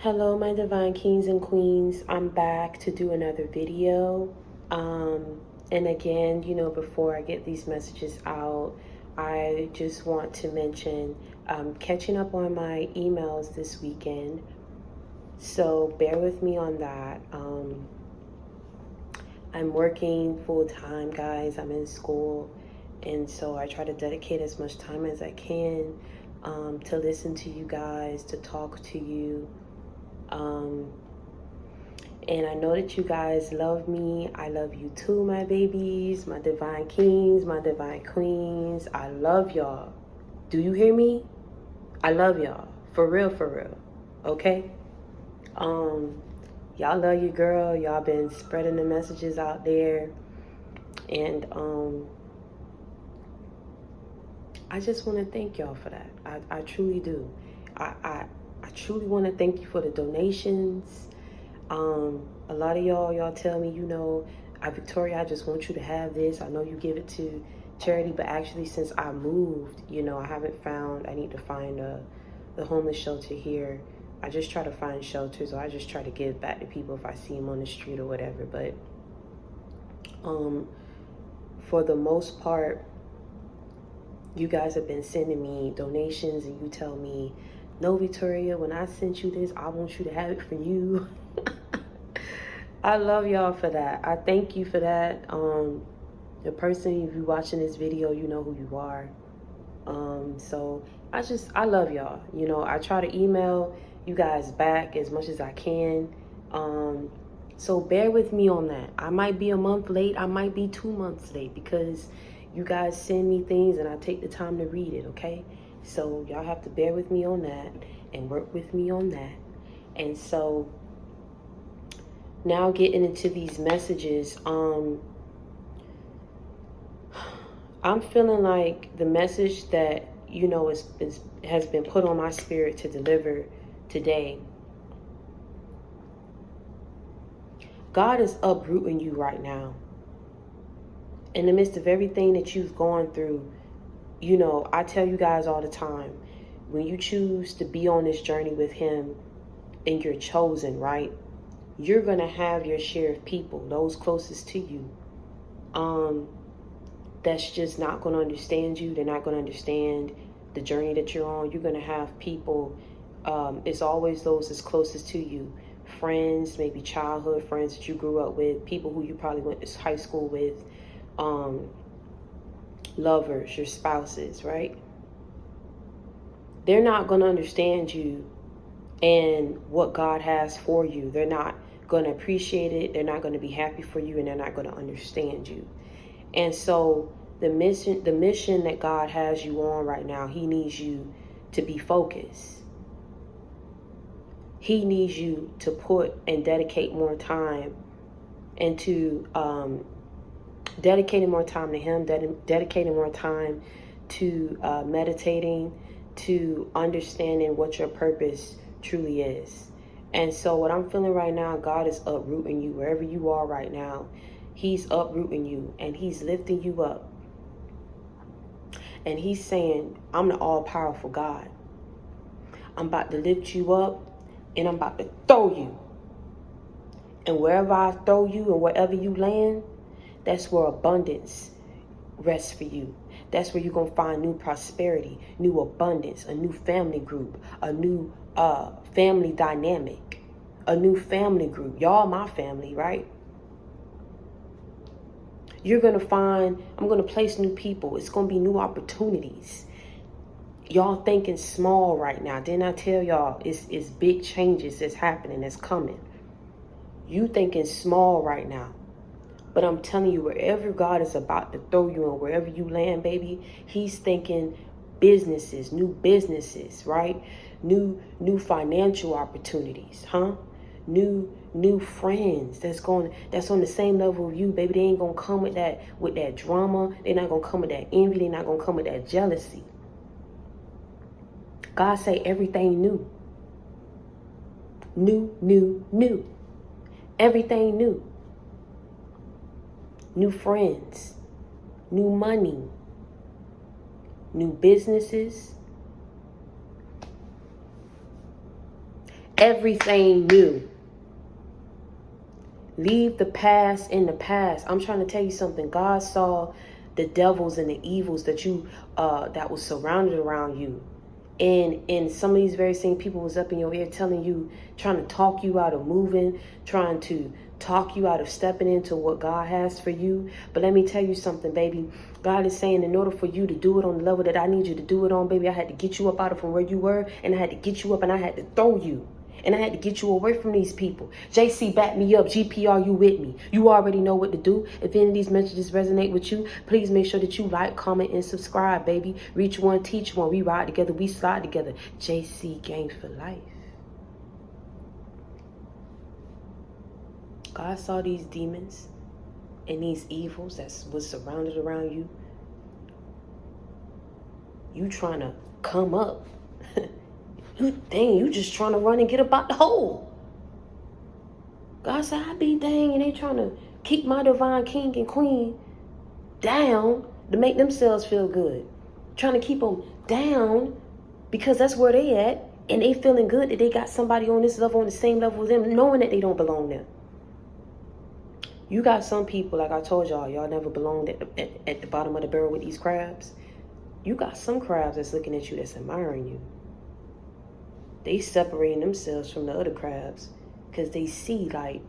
Hello, my divine kings and queens. I'm back to do another video. And again, before I get these messages out, I just want to mention catching up on my emails this weekend. So bear with me on that. I'm working full time, guys. I'm in school. And so I try to dedicate as much time as I can to listen to you guys, to talk to you. And I know that you guys love me. I love you too, my babies, my divine kings, my divine queens. I love y'all. Do you hear me? I love y'all. For real, for real. Okay? Y'all love your girl. Y'all been spreading the messages out there. And I just want to thank y'all for that. I truly do. I truly want to thank you for the donations. A lot of y'all tell me, Victoria, I just want you to have this. I know you give it to charity, but actually since I moved, I haven't found, I need to find the homeless shelter here. I just try to find shelters, or I just try to give back to people if I see them on the street or whatever. But for the most part, you guys have been sending me donations, and you tell me, no, Victoria, when I sent you this, I want you to have it for you. I love y'all for that. I thank you for that. The person, if you're watching this video, you know who you are. So I love y'all. I try to email you guys back as much as I can. So bear with me on that. I might be a month late. I might be 2 months late because you guys send me things and I take the time to read it, okay? So y'all have to bear with me on that and work with me on that. And so now getting into these messages, I'm feeling like the message that, has been put on my spirit to deliver today. God is uprooting you right now. In the midst of everything that you've gone through, I tell you guys all the time, when you choose to be on this journey with Him and you're chosen, right? You're going to have your share of people, those closest to you, that's just not going to understand you. They're not going to understand the journey that you're on. You're going to have people, it's always those that's closest to you. Friends, maybe childhood friends that you grew up with, people who you probably went to high school with, lovers, your spouses, right? They're not going to understand you and what God has for you. They're not going to appreciate it. They're not going to be happy for you, and they're not going to understand you. And so the mission that God has you on right now, He needs you to be focused. He needs you to put and dedicate more time into dedicating more time to Him, dedicating more time to meditating, to understanding what your purpose truly is. And so what I'm feeling right now, God is uprooting you wherever you are right now. He's uprooting you and He's lifting you up. And He's saying, I'm the all-powerful God. I'm about to lift you up and I'm about to throw you. And wherever I throw you and wherever you land, that's where abundance rests for you. That's where you're going to find new prosperity, new abundance, a new family group, a new family dynamic, a new family group. Y'all my family, right? You're going to find, I'm going to place new people. It's going to be new opportunities. Y'all thinking small right now. Didn't I tell y'all it's big changes that's happening, that's coming. You thinking small right now. But I'm telling you, wherever God is about to throw you and wherever you land, baby, He's thinking businesses, right? New financial opportunities, huh? New friends that's on the same level of you, baby. They ain't gonna come with that drama. They're not gonna come with that envy. They're not gonna come with that jealousy. God say everything new. New. Everything new. New friends, new money, new businesses. everything new. Leave the past in the past. I'm trying to tell you something. God saw the devils and the evils that that was surrounded around you. And some of these very same people was up in your ear telling you, trying to talk you out of moving, trying to talk you out of stepping into what God has for you. But let me tell you something, baby. God is saying, in order for you to do it on the level that I need you to do it on, baby, I had to get you up out of from where you were, and I had to get you up, and I had to throw you. And I had to get you away from these people. JC, back me up. GPR, you with me? You already know what to do. If any of these messages resonate with you, please make sure that you like, comment, and subscribe, baby. Reach one, teach one. We ride together. We slide together. JC Gang for life. God saw these demons and these evils that was surrounded around you. You trying to come up. You just trying to run and get up out the hole. God said, I be dang, and they trying to keep my divine king and queen down to make themselves feel good. Trying to keep them down because that's where they at, and they feeling good that they got somebody on this level, on the same level with them, knowing that they don't belong there. You got some people, like I told y'all never belonged at the bottom of the barrel with these crabs. You got some crabs that's looking at you, that's admiring you. They separating themselves from the other crabs because they see like,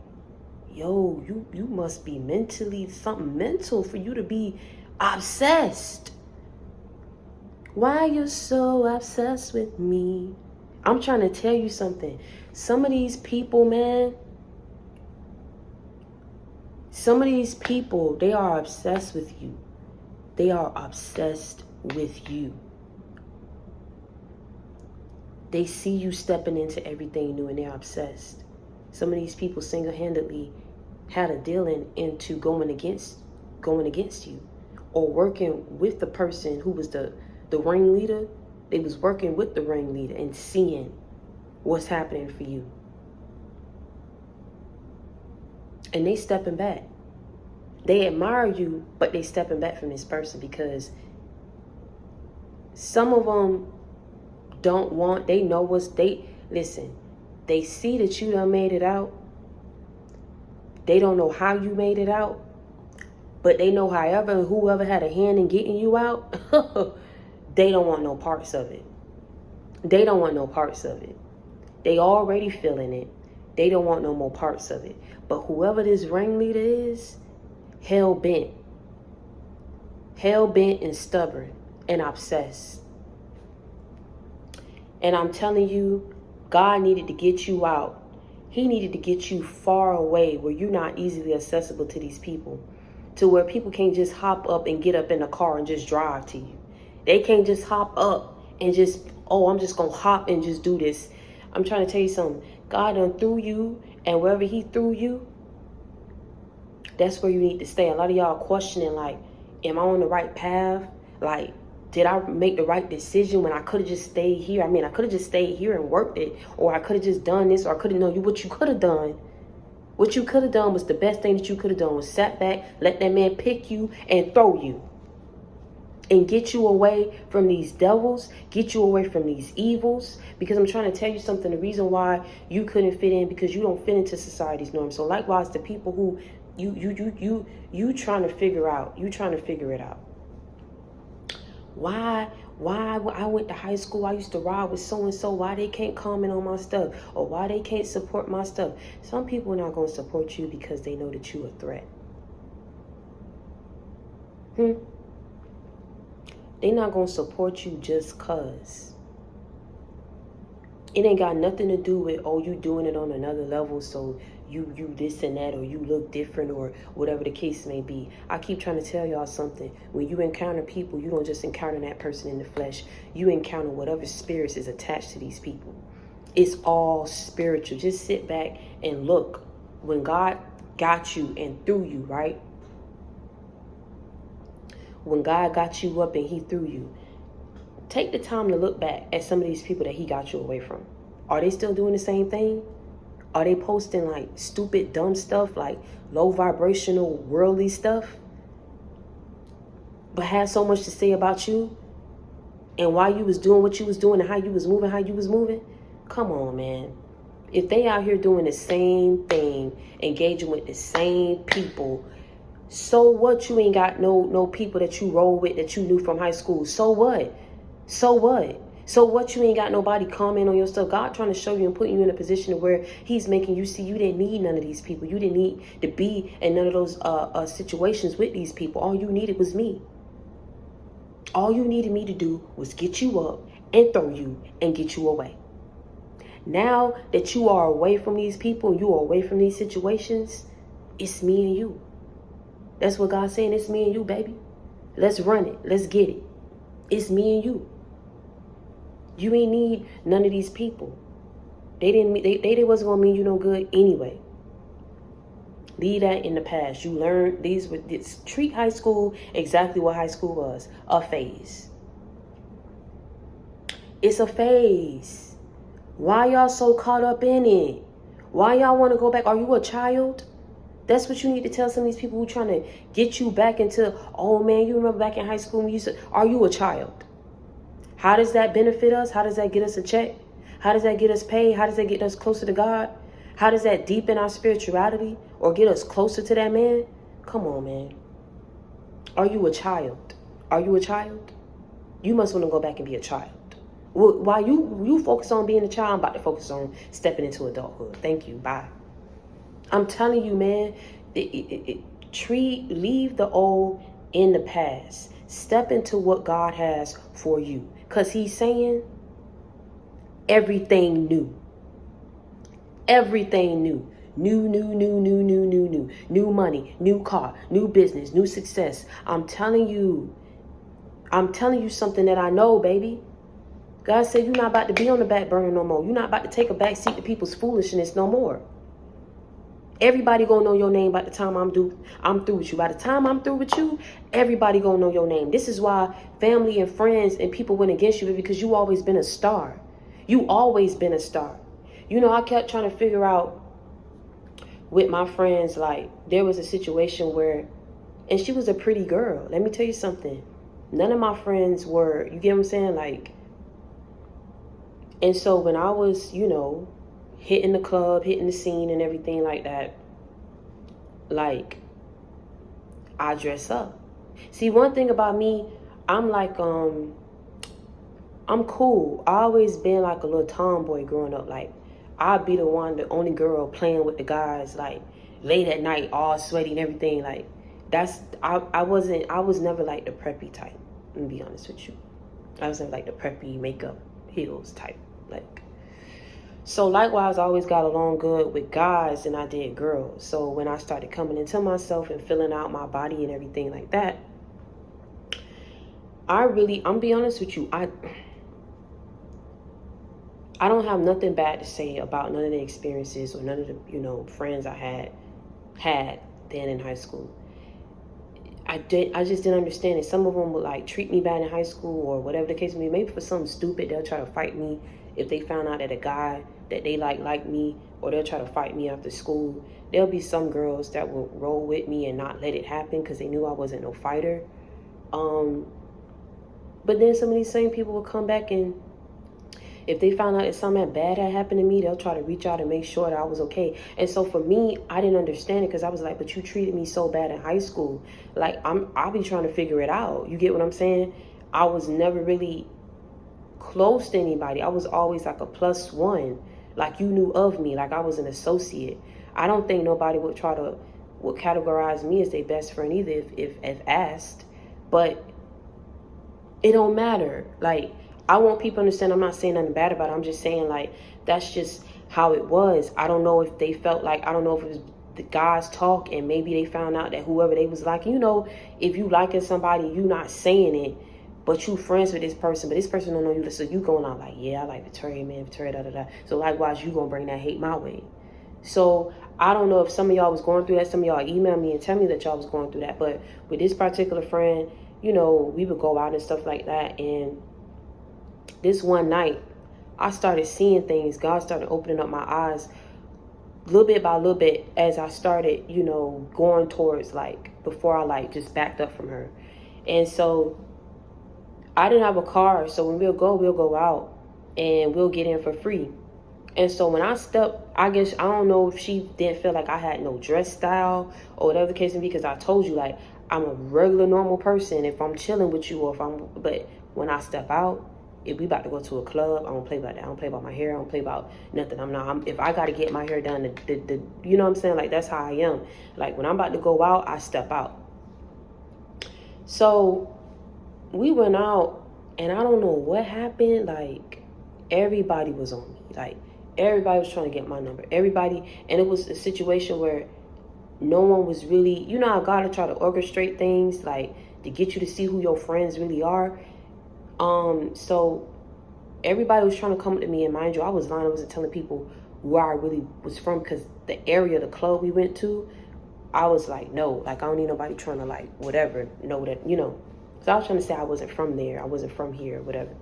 yo, you must be mentally something mental for you to be obsessed. Why you so obsessed with me? I'm trying to tell you something. Some of these people, man, they are obsessed with you. They are obsessed with you. They see you stepping into everything new and they're obsessed. Some of these people single-handedly had a dealing into going against you, or working with the person who was the ringleader. They was working with the ringleader and seeing what's happening for you. And they stepping back. They admire you, but they stepping back from this person because some of them don't want, they know listen, they see that you done made it out. They don't know how you made it out, but they know whoever had a hand in getting you out, they don't want no parts of it. They don't want no parts of it. They already feeling it. They don't want no more parts of it. But whoever this ringleader is, hell bent and stubborn and obsessed. And I'm telling you, God needed to get you out. He needed to get you far away where you're not easily accessible to these people, to where people can't just hop up and get up in a car and just drive to you. They can't just hop up and just, I'm just going to hop and just do this. I'm trying to tell you something. God done threw you, and wherever he threw you, that's where you need to stay. A lot of y'all questioning, like, am I on the right path? Like, did I make the right decision when I could have just stayed here? I mean, I could have just stayed here and worked it, or I could have just done this, or I could have known what you could have done. What you could have done was the best thing that you could have done was sat back, let that man pick you and throw you. And get you away from these devils, get you away from these evils. Because I'm trying to tell you something, the reason why you couldn't fit in, because you don't fit into society's norms. So likewise, the people who you trying to figure it out. Why I went to high school, I used to ride with so-and-so, why they can't comment on my stuff, or why they can't support my stuff. Some people are not going to support you because they know that you're a threat. They're not going to support you just cause. It ain't got nothing to do with, you doing it on another level, so you this and that, or you look different, or whatever the case may be. I keep trying to tell y'all something. When you encounter people, you don't just encounter that person in the flesh. You encounter whatever spirits is attached to these people. It's all spiritual. Just sit back and look. When God got you and threw you, right? When God got you up and he threw you, take the time to look back at some of these people that he got you away from. Are they still doing the same thing? Are they posting like stupid, dumb stuff, like low vibrational, worldly stuff, but had so much to say about you and why you was doing what you was doing and how you was moving? Come on, man. If they out here doing the same thing, engaging with the same people, so what? You ain't got no people that you roll with that you knew from high school. So what? So what? So what? You ain't got nobody comment on your stuff. God trying to show you and put you in a position where he's making you see you didn't need none of these people. You didn't need to be in none of those situations with these people. All you needed was me. All you needed me to do was get you up and throw you and get you away. Now that you are away from these people, you are away from these situations, it's me and you. That's what God's saying. It's me and you, baby. Let's run it. Let's get it. It's me and you. You ain't need none of these people. They wasn't gonna mean you no good anyway. Leave that in the past. You learned treat high school exactly what high school was. A phase. It's a phase. Why y'all so caught up in it? Why y'all want to go back? Are you a child? That's what you need to tell some of these people who trying to get you back into, oh man, you remember back in high school when you used to, are you a child? How does that benefit us? How does that get us a check? How does that get us paid? How does that get us closer to God? How does that deepen our spirituality or get us closer to that man? Come on, man. Are you a child? Are you a child? You must want to go back and be a child. While you focus on being a child, I'm about to focus on stepping into adulthood. Thank you. Bye. I'm telling you, man, leave the old in the past. Step into what God has for you. Because he's saying everything new. Everything new. New. New money, new car, new business, new success. I'm telling you something that I know, baby. God said you're not about to be on the back burner no more. You're not about to take a back seat to people's foolishness no more. Everybody gonna know your name by the time I'm through with you. By the time I'm through with you, everybody gonna know your name. This is why family and friends and people went against you, because you always been a star. You always been a star. You know, I kept trying to figure out with my friends, like there was a situation where, and she was a pretty girl. Let me tell you something. None of my friends were, you get what I'm saying? Like, and so when I was, you know, hitting the club, hitting the scene and everything like that, like, I dress up. See, one thing about me, I'm like, I'm cool. I always been like a little tomboy growing up. Like, I'd be the only girl playing with the guys, like, late at night, all sweaty and everything. Like, I was never like the preppy type, I'm gonna be honest with you. I was never like the preppy makeup, heels type, like. So likewise, I always got along good with guys than I did girls. So when I started coming into myself and filling out my body and everything like that, I'm be honest with you, I don't have nothing bad to say about none of the experiences or none of the, you know, friends I had then in high school. I just didn't understand it. Some of them would like treat me bad in high school or whatever the case may be. Maybe for something stupid, they'll try to fight me if they found out that a guy that they like me, or they'll try to fight me after school. There'll be some girls that will roll with me and not let it happen because they knew I wasn't no fighter. But then some of these same people will come back, and if they found out that something bad had happened to me, they'll try to reach out and make sure that I was okay. And so for me, I didn't understand it because I was like, but you treated me so bad in high school. Like, I'll be trying to figure it out. You get what I'm saying? I was never really close to anybody. I was always like a +1. Like, you knew of me. Like, I was an associate. I don't think nobody would categorize me as their best friend either if asked. But it don't matter. Like, I want people to understand I'm not saying nothing bad about it. I'm just saying, like, that's just how it was. I don't know if they felt like, I don't know if it was the guys talk and maybe they found out that whoever they was like, you know, if you liking somebody, you not saying it, but you friends with this person, but this person don't know you. So you going out like, yeah, I like Victoria, man, Victoria, da. So likewise, you gonna bring that hate my way. So I don't know if some of y'all was going through that. Some of y'all emailed me and tell me that y'all was going through that. But with this particular friend, you know, we would go out and stuff like that. And this one night, I started seeing things. God started opening up my eyes little bit by little bit as I started, you know, going towards, like, before I, like, just backed up from her. And so I didn't have a car. So when we'll go out and we'll get in for free. And so when I stepped, I guess, I don't know if she didn't feel like I had no dress style or whatever the case may be, because I told you, like, I'm a regular normal person if I'm chilling with you, or if I'm, but when I step out, if we about to go to a club, I don't play about that. I don't play about my hair. I don't play about nothing. If I got to get my hair done, you know what I'm saying? Like, that's how I am. Like, when I'm about to go out, I step out. So we went out, and I don't know what happened. Like, everybody was on me. Like, everybody was trying to get my number. Everybody, and it was a situation where no one was really, you know how God will try to orchestrate things, like, to get you to see who your friends really are. So everybody was trying to come up to me, and mind you, I was lying. I wasn't telling people where I really was from, because the area, the club we went to, I was like, no, like, I don't need nobody trying to, like, whatever, know that, you know. So I was trying to say I wasn't from there. I wasn't from here, whatever.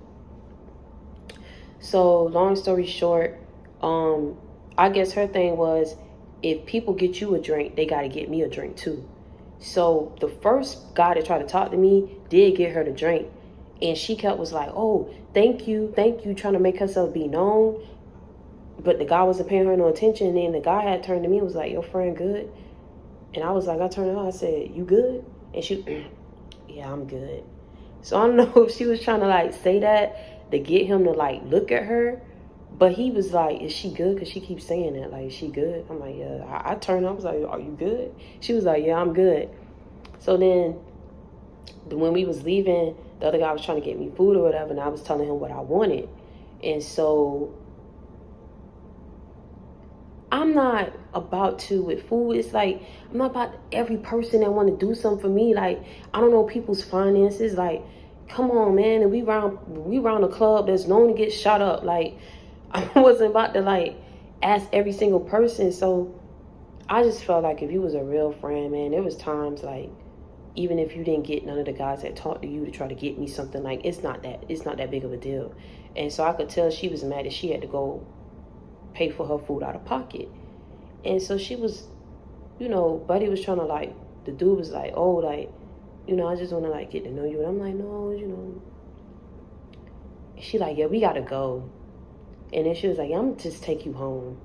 So long story short, I guess her thing was, if people get you a drink, they got to get me a drink too. So the first guy that tried to talk to me did get her the drink. And she was like, oh, thank you, trying to make herself be known. But the guy wasn't paying her no attention. And then the guy had turned to me and was like, your friend good? And I was like, I turned to her, I said, you good? And she, yeah, I'm good. So I don't know if she was trying to, like, say that to get him to, like, look at her. But he was like, is she good? Because she keeps saying that, like, is she good? I'm like, yeah. I turned, I was like, are you good? She was like, yeah, I'm good. So then when we was leaving, the other guy was trying to get me food or whatever, and I was telling him what I wanted. And so I'm not about to, with food, it's like, I'm not about every person that want to do something for me. Like, I don't know people's finances. Like, come on, man. And we round a club that's known to get shot up. Like, I wasn't about to, like, ask every single person. So I just felt like if you was a real friend, man, there was times, like, even if you didn't get none of the guys that talked to you to try to get me something, like, it's not that big of a deal. And so I could tell she was mad that she had to go pay for her food out of pocket. And so she was, you know, Buddy was trying to, like, the dude was like, oh, like, you know, I just want to, like, get to know you. And I'm like, no, you know. And she like, yeah, we got to go. And then she was like, yeah, I'm going to just take you home.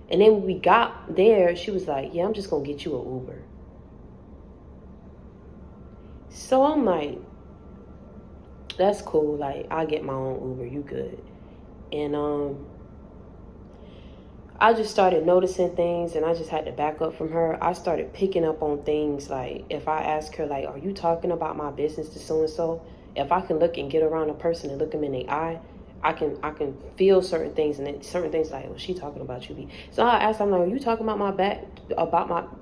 And then when we got there, she was like, yeah, I'm just going to get you an Uber. So I'm like, that's cool. Like, I'll get my own Uber. You good. And I just started noticing things, and I just had to back up from her. I started picking up on things, like, if I ask her, like, are you talking about my business to so-and-so? If I can look and get around a person and look them in the eye, I can feel certain things, and then certain things like, well, she talking about you. So I asked, I'm like, are you talking about my back,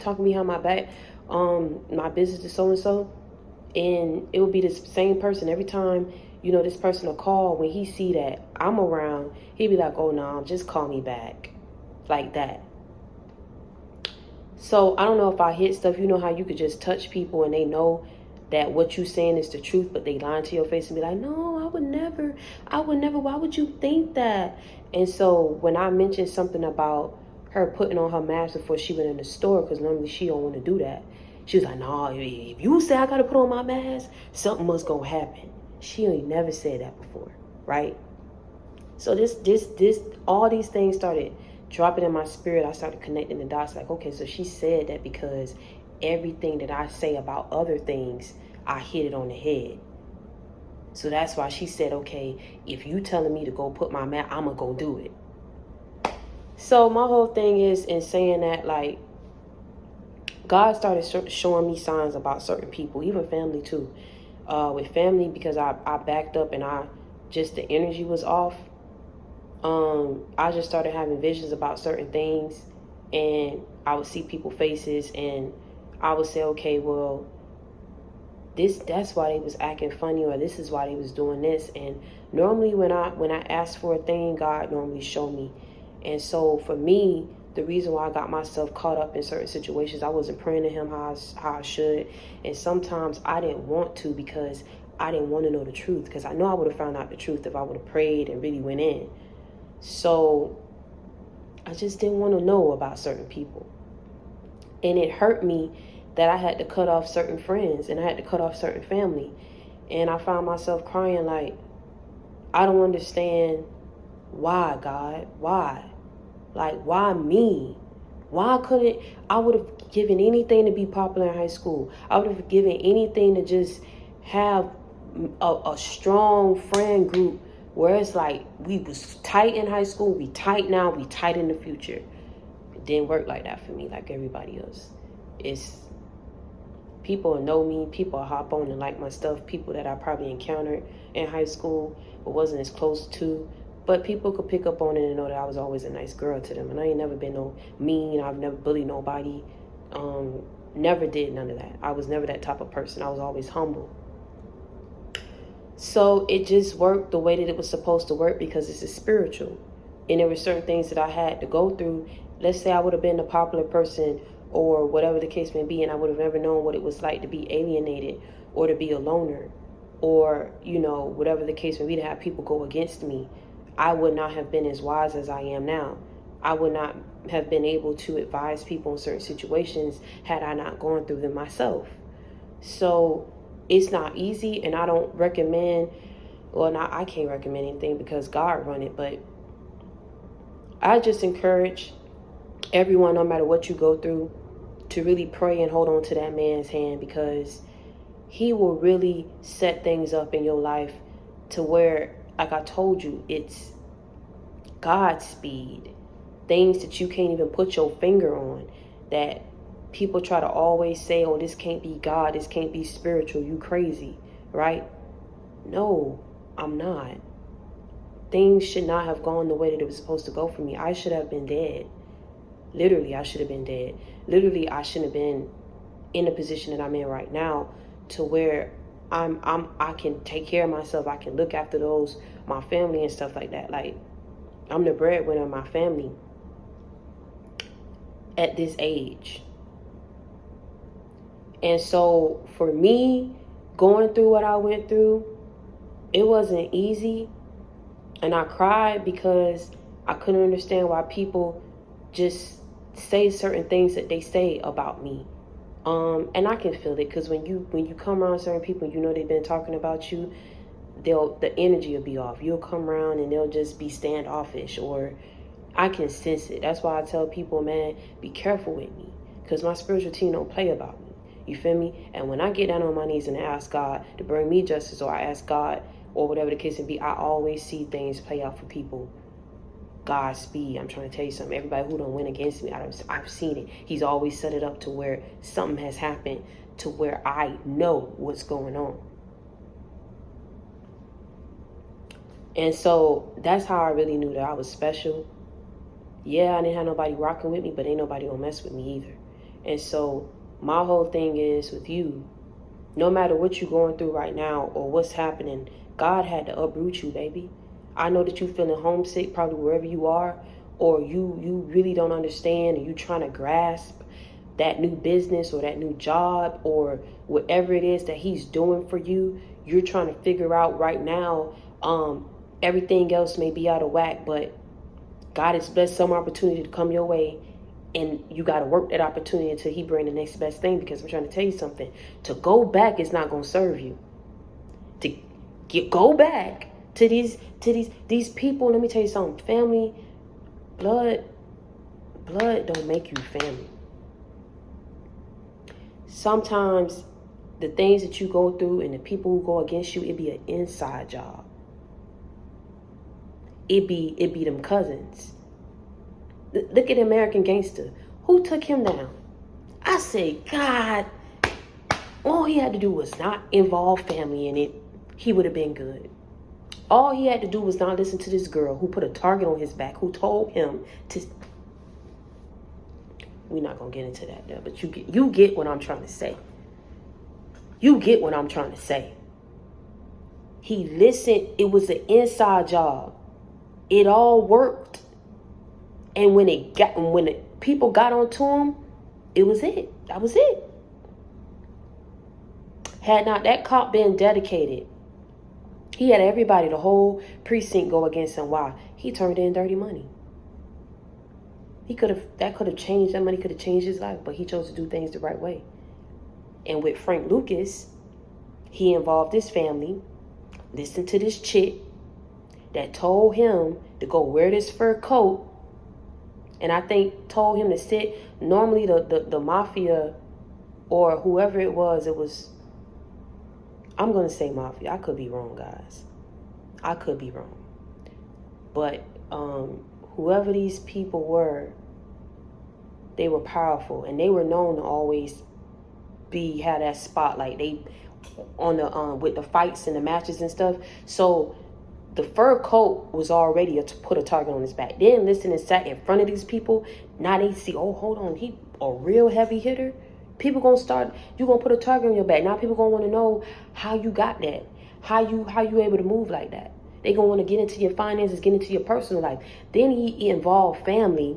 talking behind my back, my business to so-and-so? And it would be this same person every time, you know, this person will call. When he see that I'm around, he'd be like, oh, no, just call me back. Like that. So I don't know if I hit stuff. You know how you could just touch people and they know that what you saying is the truth, but they lying to your face and be like, no, I would never, why would you think that? And so when I mentioned something about her putting on her mask before she went in the store, because normally she don't want to do that, she was like, no, if you say I gotta put on my mask, something must gonna happen. She ain't never said that before, right? So this all these things started dropping in my spirit. I started connecting the dots, like, okay, so she said that because everything that I say about other things, I hit it on the head. So that's why she said, okay, if you telling me to go put my mat, I'm gonna go do it. So my whole thing is, in saying that, like, God started showing me signs about certain people, even family too. With family, because I backed up and the energy was off. I just started having visions about certain things, and I would see people's faces, and I would say, okay, well, that's why they was acting funny, or this is why they was doing this. And normally when I ask for a thing, God normally show me. And so for me, the reason why I got myself caught up in certain situations, I wasn't praying to him how I should. And sometimes I didn't want to, because I didn't want to know the truth, because I know I would have found out the truth if I would have prayed and really went in. So I just didn't want to know about certain people. And it hurt me that I had to cut off certain friends, and I had to cut off certain family. And I found myself crying, like, I don't understand Why, God? Why? Like, why me? Why couldn't I would have given anything to be popular in high school. I would have given anything to just have a strong friend group where it's like we was tight in high school, we tight now, we tight in the future. It didn't work like that for me, like everybody else. It's people know me, people hop on and like my stuff, people that I probably encountered in high school but wasn't as close to. But people could pick up on it and know that I was always a nice girl to them. And I ain't never been no mean. I've never bullied nobody. Never did none of that. I was never that type of person. I was always humble. So it just worked the way that it was supposed to work because this is spiritual. And there were certain things that I had to go through. Let's say I would have been a popular person or whatever the case may be, and I would have never known what it was like to be alienated or to be a loner or, you know, whatever the case may be, to have people go against me. I would not have been as wise as I am now. I would not have been able to advise people in certain situations had I not gone through them myself. So it's not easy, and I don't recommend, I can't recommend anything because God run it, but I just encourage everyone, no matter what you go through, to really pray and hold on to that man's hand, because he will really set things up in your life to where, like I told you, it's God's speed. Things that you can't even put your finger on, that people try to always say, oh, this can't be God, this can't be spiritual, you crazy, right? No, I'm not. Things should not have gone the way that it was supposed to go for me. I should have been dead. Literally, I should have been dead. Literally, I shouldn't have been in the position that I'm in right now, to where I can take care of myself. I can look after my family and stuff like that. Like, I'm the breadwinner of my family at this age. And so for me, going through what I went through, it wasn't easy. And I cried because I couldn't understand why people just say certain things that they say about me. And I can feel it, because when you come around certain people, you know they've been talking about you, the energy will be off. You'll come around and they'll just be standoffish, or I can sense it. That's why I tell people, man, be careful with me, because my spiritual team don't play about me. You feel me? And when I get down on my knees and I ask God to bring me justice, or I ask God, or whatever the case may be, I always see things play out for people. Godspeed. I'm trying to tell you something. Everybody who don't win against me, I've seen it. He's always set it up to where something has happened to where I know what's going on. And so that's how I really knew that I was special. Yeah, I didn't have nobody rocking with me, but ain't nobody gonna mess with me either. And so my whole thing is with you, no matter what you're going through right now or what's happening, God had to uproot you, baby. I know that you're feeling homesick probably wherever you are, or you really don't understand, and you trying to grasp that new business or that new job or whatever it is that he's doing for you. You're trying to figure out right now. Everything else may be out of whack, but God has blessed some opportunity to come your way, and you got to work that opportunity until he bring the next best thing. Because I'm trying to tell you something, to go back is not going to serve you. Go back to these people. Let me tell you something. Family, blood don't make you family. Sometimes the things that you go through and the people who go against you, it be an inside job. It be them cousins. Look at American Gangster. Who took him down? I say, God, all he had to do was not involve family in it. He would have been good. All he had to do was not listen to this girl who put a target on his back, who told him to... We're not going to get into that there, but you get what I'm trying to say. You get what I'm trying to say. He listened. It was an inside job. It all worked. And when the people got onto him, it was it. That was it. Had not that cop been dedicated, he had everybody, the whole precinct, go against him. Why? He turned in dirty money. That could have changed, that money could have changed his life, but he chose to do things the right way. And with Frank Lucas, he involved his family, listened to this chick that told him to go wear this fur coat. And I think told him to sit. Normally the mafia or whoever it was, I'm going to say mafia. I could be wrong, guys. I could be wrong. But whoever these people were, they were powerful. And they were known to always have that spotlight. They on the with the fights and the matches and stuff. So the fur coat was already to put a target on his back. Then listen and sat in front of these people. Now they see, oh, hold on, he a real heavy hitter. People gonna start, you gonna put a target on your back. Now people gonna want to know how you got that, how you able to move like that. They gonna want to get into your finances, get into your personal life. Then he involved family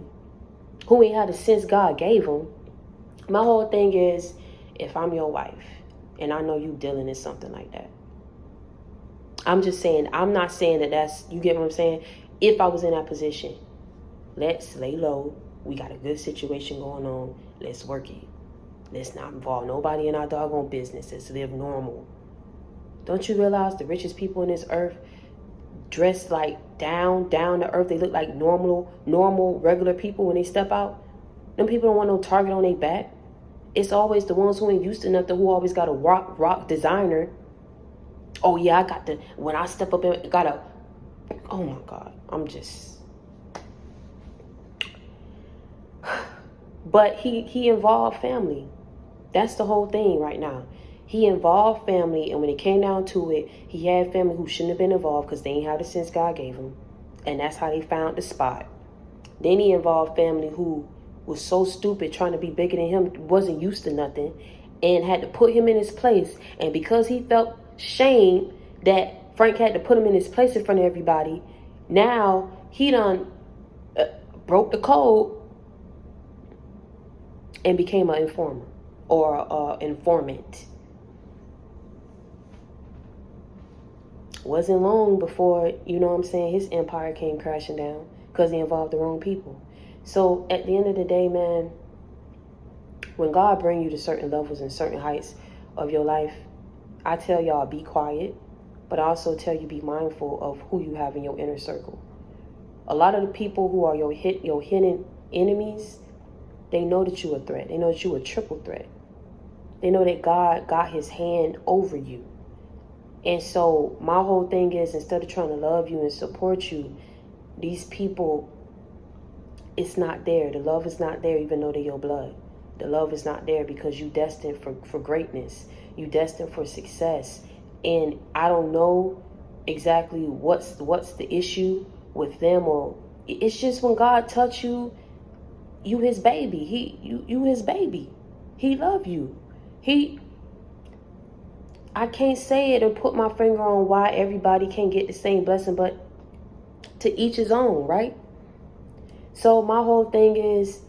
who ain't had the sense God gave him. My whole thing is, if I'm your wife and I know you dealing in something like that, I'm just saying, I'm not saying that's, you get what I'm saying? If I was in that position, let's lay low. We got a good situation going on. Let's work it. Let's not involve nobody in our doggone business. Let's live normal. Don't you realize the richest people in this earth dress like down to earth? They look like normal, regular people when they step out. Them people don't want no target on their back. It's always the ones who ain't used to nothing, who always got a rock designer. Oh yeah, I got when I step up and oh my God, I'm just. But he involved family. That's the whole thing right now. He involved family, and when it came down to it, he had family who shouldn't have been involved because they ain't had the sense God gave him. And that's how they found the spot. Then he involved family who was so stupid, trying to be bigger than him, wasn't used to nothing, and had to put him in his place. And because he felt shame that Frank had to put him in his place in front of everybody, now he done broke the code and became an informer or informant. Wasn't long before, you know what I'm saying, his empire came crashing down because he involved the wrong people. So at the end of the day, man, when God bring you to certain levels and certain heights of your life, I tell y'all, be quiet, but I also tell you, be mindful of who you have in your inner circle. A lot of the people who are your hidden enemies, they know that you're a threat. They know that you're a triple threat. They know that God got his hand over you. And so my whole thing is, instead of trying to love you and support you, these people, it's not there. The love is not there, even though they're your blood. The love is not there because you destined for greatness. You destined for success. And I don't know exactly what's the issue with them, or it's just when God touch you, you his baby. You his baby. He love you. I can't say it and put my finger on why everybody can't get the same blessing, but to each his own, right? So my whole thing is,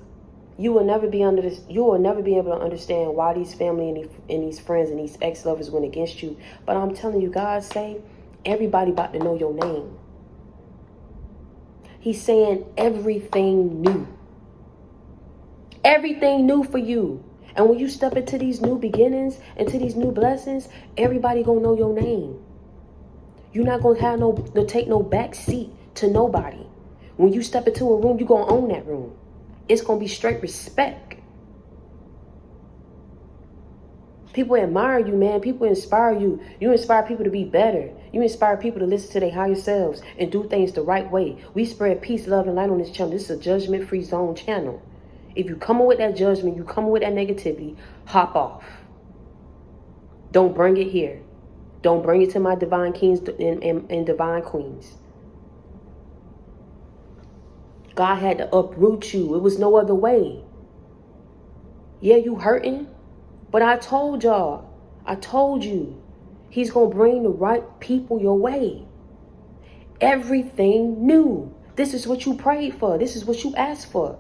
you will never be able to understand why these family and these friends and these ex-lovers went against you. But I'm telling you, God say, everybody about to know your name. He's saying everything new. Everything new for you. And when you step into these new beginnings, into these new blessings, everybody gonna know your name. You're not gonna have take no back seat to nobody. When you step into a room, you're gonna own that room. It's gonna be straight respect. People admire you, man. People inspire you. You inspire people to be better. You inspire people to listen to their higher selves and do things the right way. We spread peace, love, and light on this channel. This is a judgment-free zone channel. If you come with that judgment, you come with that negativity, hop off. Don't bring it here. Don't bring it to my divine kings and divine queens. God had to uproot you. It was no other way. Yeah, you hurting, but I told y'all, I told you, he's going to bring the right people your way. Everything new. This is what you prayed for. This is what you asked for.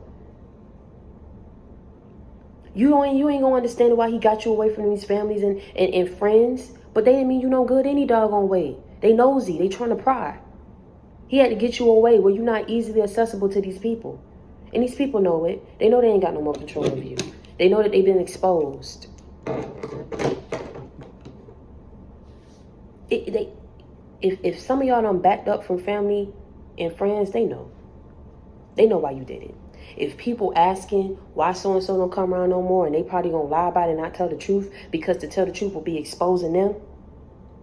You ain't gonna understand why he got you away from these families and friends, but they didn't mean you no good any doggone way. They nosy, they trying to pry. He had to get you away where you're not easily accessible to these people. And these people know it. They know they ain't got no more control of you. They know that they've been exposed. If some of y'all done backed up from family And friends, they know. They know why you did it. If people asking why so-and-so don't come around no more, and they probably gonna lie about it and not tell the truth, because to tell the truth will be exposing them,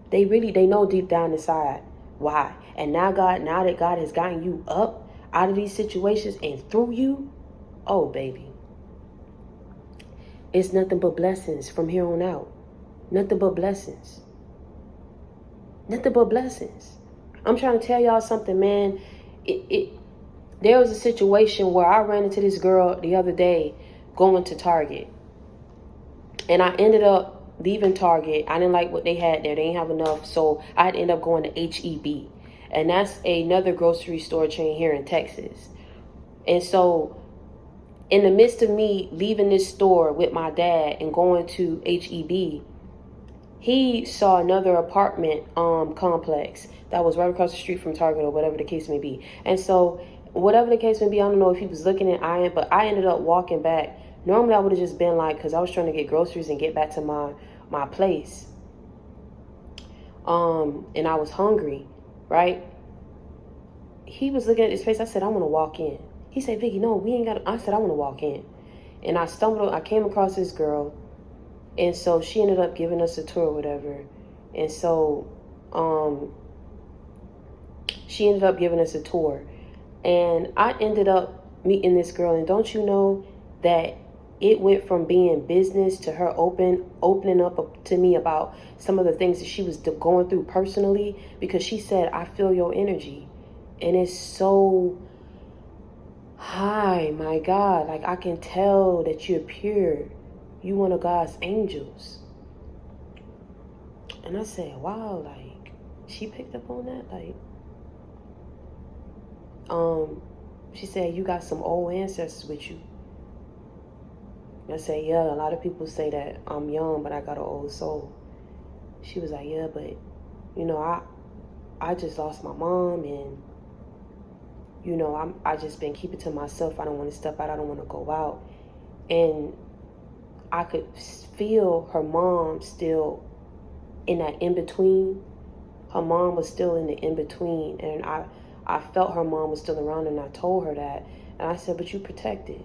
they know deep down inside why. And now that God has gotten you up out of these situations and through you, oh baby, it's nothing but blessings from here on out. Nothing but blessings. Nothing but blessings. I'm trying to tell y'all something, man. There was a situation where I ran into this girl the other day going to Target. And I ended up leaving Target. I didn't like what they had there. They didn't have enough. So I had to end up going to HEB. And that's another grocery store chain here in Texas. And so in the midst of me leaving this store with my dad and going to HEB, he saw another apartment complex that was right across the street from Target, or whatever the case may be. And so whatever the case may be, I don't know if he was looking at iron, but I ended up walking back. Normally I would have just been like, because I was trying to get groceries and get back to my place. And I was hungry, right? He was looking at his face. I said, I want to walk in. He said, Vicky, no, we ain't got to. I said, I want to walk in. And I came across this girl. And so she ended up giving us a tour or whatever. And so she ended up giving us a tour. And I ended up meeting this girl. And don't you know that it went from being business to her opening up to me about some of the things that she was going through personally. Because she said, I feel your energy. And it's so high, my God. Like, I can tell that you're pure. You one of God's angels. And I said, wow, like, she picked up on that? Like, she said, you got some old ancestors with you. I said, yeah, a lot of people say that I'm young, but I got an old soul. She was like, yeah, but, you know, I just lost my mom, and, you know, I just been keeping to myself. I don't want to step out. I don't want to go out. And I could feel her mom still in that in-between. Her mom was still in the in-between. And I felt her mom was still around, and I told her that. And I said, but you protected.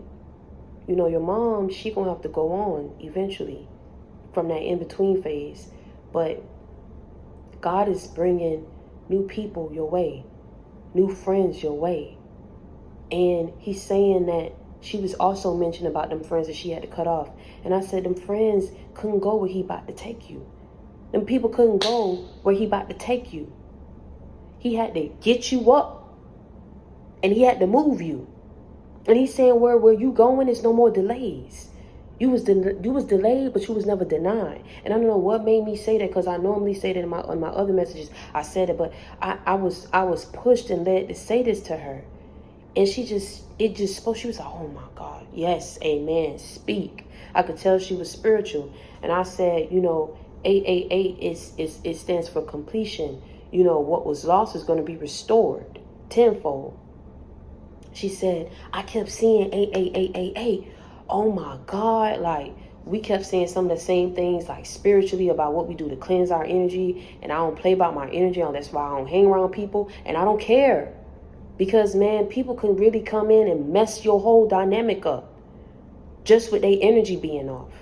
You know, your mom, she gonna have to go on eventually from that in-between phase. But God is bringing new people your way, new friends your way. And he's saying that she was also mentioning about them friends that she had to cut off. And I said, them friends couldn't go where he about to take you. Them people couldn't go where he about to take you. He had to get you up, and he had to move you. And he's saying where you going is no more delays. You was delayed, but you was never denied. And I don't know what made me say that, because I normally say that on my other messages. I said it, but I was pushed and led to say this to her. And it just spoke. She was like, oh my God, yes, amen, speak. I could tell she was spiritual. And I said, you know, 888 it stands for completion. You know, what was lost is going to be restored tenfold. She said, I kept seeing 888. Oh my God, like, we kept saying some of the same things, like spiritually, about what we do to cleanse our energy. And I don't play about my energy. That's why I don't hang around people. And I don't care. Because, man, people can really come in and mess your whole dynamic up just with their energy being off.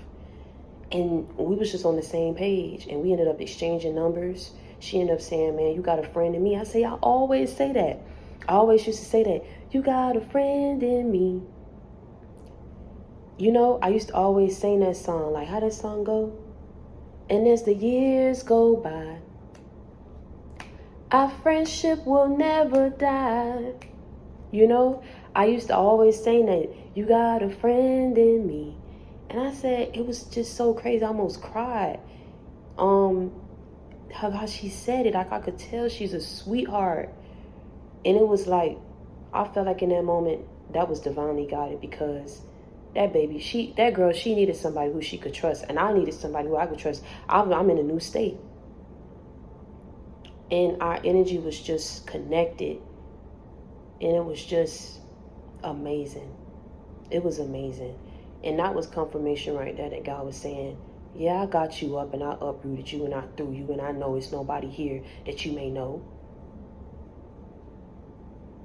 And we was just on the same page, and we ended up exchanging numbers. She ended up saying, man, you got a friend in me. I say, I always say that. I always used to say that. You got a friend in me. You know, I used to always sing that song. Like, how that song go? And as the years go by, our friendship will never die. You know, I used to always say that. You got a friend in me. And I said, it was just so crazy. I almost cried. How she said it, like, I could tell she's a sweetheart. And it was like, I felt like in that moment, that was divinely guided, because that baby, that girl, she needed somebody who she could trust. And I needed somebody who I could trust. I'm in a new state. And our energy was just connected. And it was just amazing. It was amazing. And that was confirmation right there that God was saying, yeah, I got you up, and I uprooted you, and I threw you, and I know it's nobody here that you may know.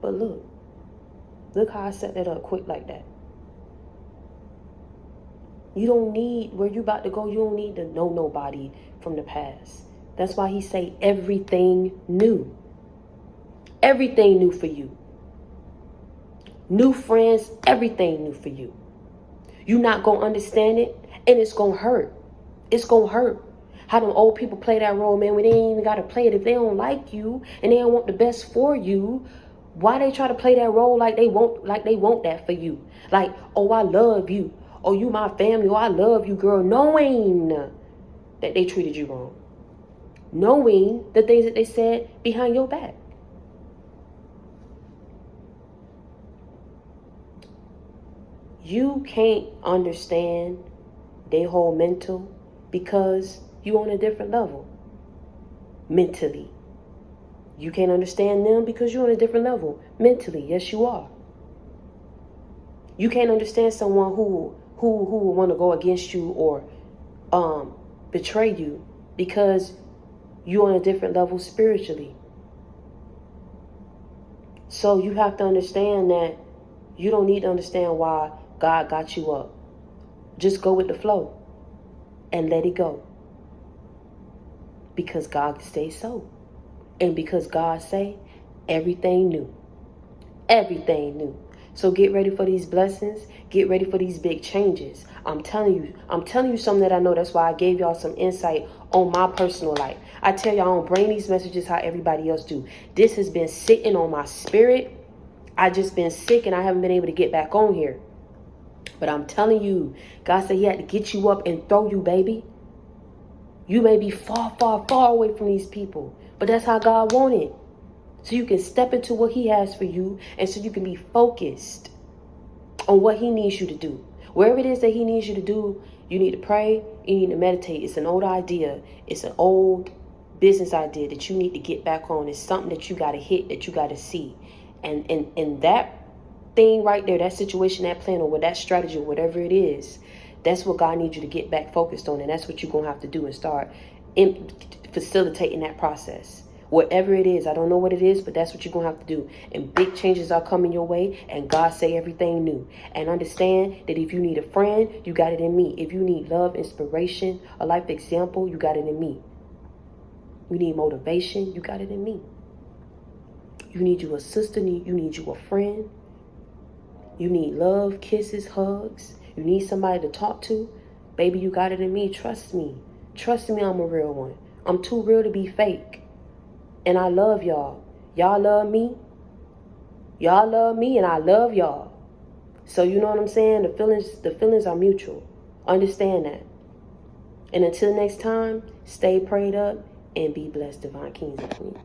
But look how I set that up quick like that. You don't need, where you about to go, you don't need to know nobody from the past. That's why he say everything new. Everything new for you. New friends, everything new for you. You're not going to understand it, and it's going to hurt. It's going to hurt. How them old people play that role, man, when they ain't even got to play it. If they don't like you and they don't want the best for you, why they try to play that role like they want that for you? Like, oh, I love you. Oh, you my family. Oh, I love you, girl. Knowing that they treated you wrong. Knowing the things that they said behind your back. You can't understand their whole mental because you on a different level. Mentally. You can't understand them because you're on a different level. Mentally, yes you are. You can't understand someone who will want to go against you or betray you because you're on a different level spiritually. So you have to understand that you don't need to understand why God got you up. Just go with the flow and let it go. Because God stays so. And because God say everything new. Everything new. So get ready for these blessings. Get ready for these big changes. I'm telling you something that I know. That's why I gave y'all some insight on my personal life. I tell y'all I don't bring these messages how everybody else do. This has been sitting on my spirit. I just been sick and I haven't been able to get back on here. But I'm telling you, God said he had to get you up and throw you, baby. You may be far, far, far away from these people. But that's how God wanted. So you can step into what he has for you. And so you can be focused on what he needs you to do. Wherever it is that he needs you to do, you need to pray. You need to meditate. It's an old idea. It's an old business idea that you need to get back on. It's something that you got to hit, that you got to see. And that thing right there, that situation, that plan, or that strategy, or whatever it is, that's what God needs you to get back focused on. And that's what you're going to have to do and start facilitating that process. Whatever it is, I don't know what it is, but that's what you're going to have to do. And big changes are coming your way, and God say everything new. And understand that if you need a friend, you got it in me. If you need love, inspiration, a life example, you got it in me. You need motivation, you got it in me. You need you a sister, you need you a friend. You need love, kisses, hugs. You need somebody to talk to. Baby, you got it in me. Trust me. Trust me, I'm a real one. I'm too real to be fake. And I love y'all. Y'all love me. Y'all love me and I love y'all. So you know what I'm saying? The feelings are mutual. Understand that. And until next time, stay prayed up and be blessed, divine kings and queens.